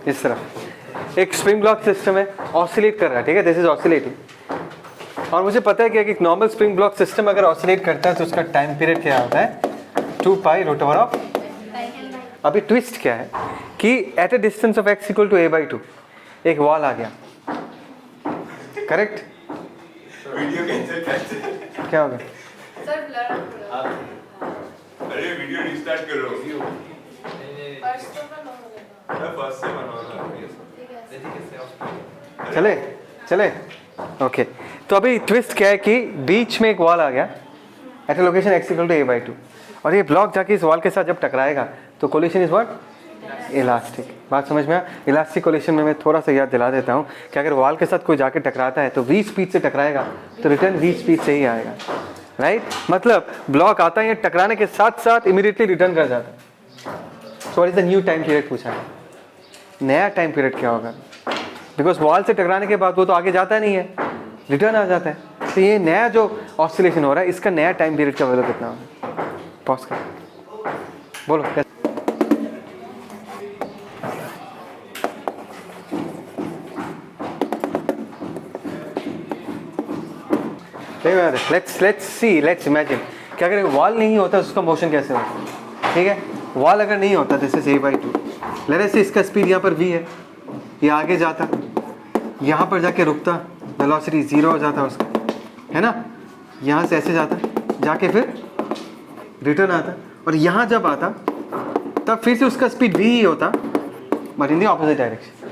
इस तरफ एक स्प्रिंग ब्लॉक सिस्टम है, ऑसिलेट कर रहा है, ठीक है, दिस इज ऑसिलेटिंग। और मुझे पता है कि एक नॉर्मल स्प्रिंग ब्लॉक सिस्टम अगर ऑसिलेट करता है तो उसका टाइम पीरियड क्या होता है, 2 पाई रूट ओवर ऑफ। अभी ट्विस्ट क्या है कि at a distance of x equal to a/2 एक वॉल आ गया, करेक्ट? वीडियो कैंसिल क्या हो गया? सर ब्लर हो रहा अरे वीडियो रिस्टार्ट करो। फर्स्ट तो मैं लो मैं फर्स्ट से बनवाना। ठीक है चले चले ओके। तो अभी ट्विस्ट क्या है कि बीच में एक वॉल आ गया at a location x equal to a/2 और ये ब्लॉक जाके इस वॉल के साथ जब टकराएगा तो कोलिशन इज व्हाट, इलास्टिक। बात समझ में आया? इलास्टिक कोलिशन में मैं थोड़ा सा याद दिला देता हूँ कि अगर वॉल के साथ कोई जाके टकराता है तो v स्पीड से टकराएगा तो रिटर्न v स्पीड से ही आएगा, राइट? मतलब ब्लॉक आता है टकराने के साथ साथ इमीडिएटली रिटर्न कर जाता है। So what is the new time period पूछा है, नया टाइम पीरियड क्या होगा? बिकॉज वॉल से टकराने के बाद वो तो आगे जाता नहीं है, रिटर्न आ जाता है। तो ये नया जो ऑसिलेशन हो रहा है इसका नया टाइम पीरियड का वैल्यू कितना होगा? पॉज कर बोलो। लेट्स इमेजिन कि अगर वॉल नहीं होता उसका मोशन कैसे होता, ठीक है? वॉल अगर नहीं होता this is a/2, let's say इसका स्पीड यहाँ पर v है, ये आगे जाता, यहाँ पर जाके रुकता, वेलोसिटी 0 हो जाता उसका, है ना? यहाँ से ऐसे जाता, जाके फिर रिटर्न आता, और यहाँ जब आता तब फिर से उसका स्पीड v ही होता but in the opposite direction.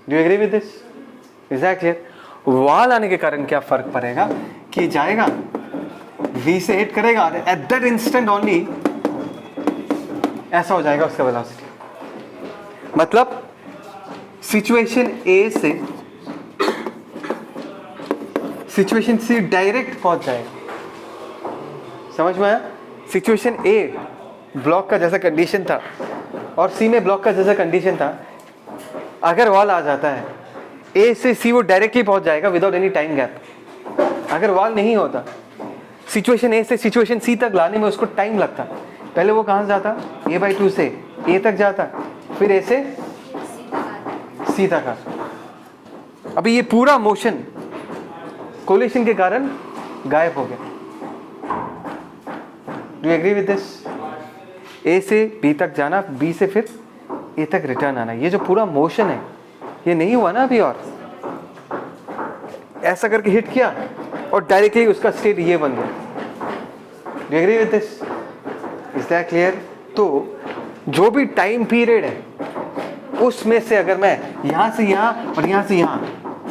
Do you agree with this? Is that clear? Wall आने के कारण क्या फर्क पड़ेगा कि जाएगा v से हिट करेगा, एट दैट इंस्टेंट ओनली ऐसा हो जाएगा उसका वेलोसिटी। मतलब सिचुएशन A से सिचुएशन C डायरेक्ट पहुंच जाएगा। समझ में आया? सिचुएशन A ब्लॉक का जैसा कंडीशन था और C में ब्लॉक का जैसा कंडीशन था, अगर वॉल आ जाता है A से C वो डायरेक्टली पहुंच जाएगा विदाउट एनी टाइम गैप। अगर वॉल नहीं होता सिचुएशन A से सिचुएशन C तक लाने में उसको टाइम लगता। पहले वो कहाँ जाता, a/2 से A तक जाता, फिर A से C तक आता। अभी ये पूरा मोशन कोलिशन के कारण गायब हो गया। Do you agree with this? A से B तक जाना, B से फिर A तक रिटर्न आना, ये जो पूरा मोशन है ये नहीं हुआ ना अभी। और ऐसा करके हिट किया और डायरेक्टली उसका स्टेट ये बन गया। Do you agree with this? Is that clear? तो जो भी टाइम पीरियड है उसमें से अगर मैं यहाँ से यहाँ और यहाँ से यहाँ,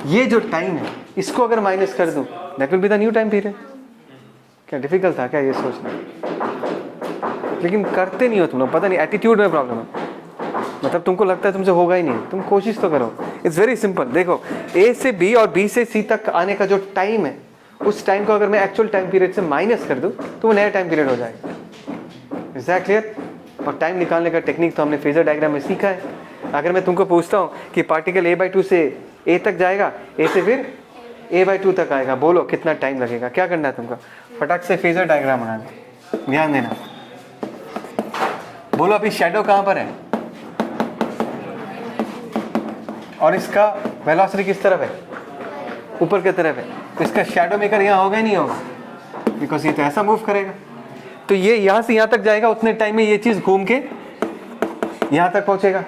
ये जो टाइम है इसको अगर माइनस कर दूं that will be the new time period. क्या डिफिकल्ट था क्या ये सोचना? लेकिन करते नहीं हो तुम लोग, पता नहीं एटीट्यूड में प्रॉब्लम है। मतलब तुमको लगता है तुमसे होगा ही नहीं, तुम कोशिश तो करो। It's very simple. देखो A से B और B से C तक आने का जो टाइम है उस टाइम को अगर मैं एक्चुअल टाइम पीरियड से माइनस कर दूं तो वो नया टाइम पीरियड हो जाएगा। Is that clear? और टाइम निकालने का टेक्निक तो हमने फेजर डायग्राम में सीखा है। अगर मैं तुमको पूछता हूँ कि पार्टिकल a/2 से A तक जाएगा, A से फिर a/2 तक आएगा, बोलो कितना टाइम लगेगा? क्या करना है तुमको? फटाक से फेजर डायग्राम बनाना, ध्यान देना। बोलो अभी शेडो कहाँ पर है और इसका वेलोसिटी किस तरफ है? ऊपर की तरफ है। तो इसका शैडो मेकर यहाँ होगा ही नहीं होगा, बिकॉज ये तो ऐसा मूव करेगा। तो ये यहाँ से यहाँ तक जाएगा, उतने टाइम में ये चीज़ घूम के यहाँ तक पहुँचेगा।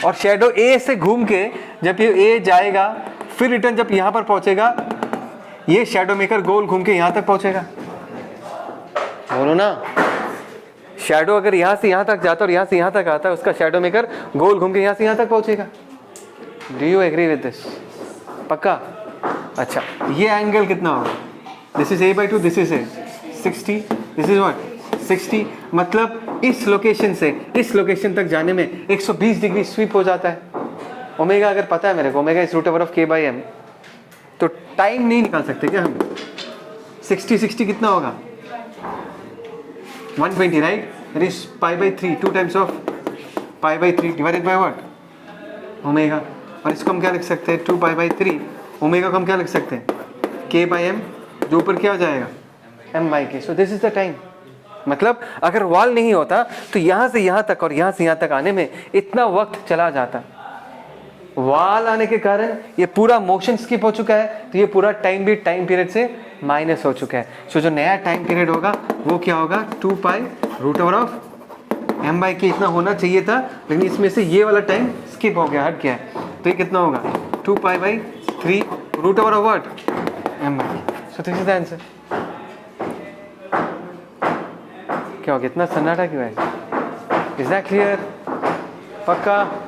और शैडो A से घूम के जब ये A जाएगा फिर रिटर्न जब यहाँ पर पहुँचेगा, ये शैडो मेकर गोल घूम के यहाँ तक पहुँचेगा। बोलो ना, शैडो अगर यहाँ से यहाँ तक जाता और यहाँ से यहाँ तक आता है, उसका शैडो मेकर गोल घूम के यहाँ से यहाँ तक पहुँचेगा। Do you agree with this? पक्का? अच्छा, ये एंगल कितना होगा? This is a/2, this is 60, this is what 60। मतलब इस लोकेशन से इस लोकेशन तक जाने में 120 डिग्री स्वीप हो जाता है। ओमेगा अगर पता है मेरे को, ओमेगा इज √k/m, तो टाइम नहीं निकाल सकते क्या हम? 60 कितना होगा? 120, right? That is π/3, 2 times of π/3 divided by what? Omega. और इसको हम क्या लिख सकते हैं? 2π/3 ओमेगा को हम क्या लिख सकते हैं? k/m, जो ऊपर क्या हो जाएगा? m/k। So this is the time. मतलब अगर वॉल नहीं होता तो यहाँ से यहाँ तक और यहाँ से यहाँ तक आने में इतना वक्त चला जाता। वाल आने के कारण ये पूरा मोशन स्किप हो चुका है, तो ये पूरा टाइम भी टाइम पीरियड से माइनस हो चुका है। सो जो नया टाइम पीरियड होगा वो क्या होगा, 2 pi root over of m/k इतना होना चाहिए था, लेकिन इसमें से ये वाला टाइम स्किप हो गया, हट गया है, तो ये कितना होगा 2 pi by 3 root over of what m/k। So this is the answer. क्या हो गया, इतना सन्नाटा क्यों है? Is that clear? पक्का?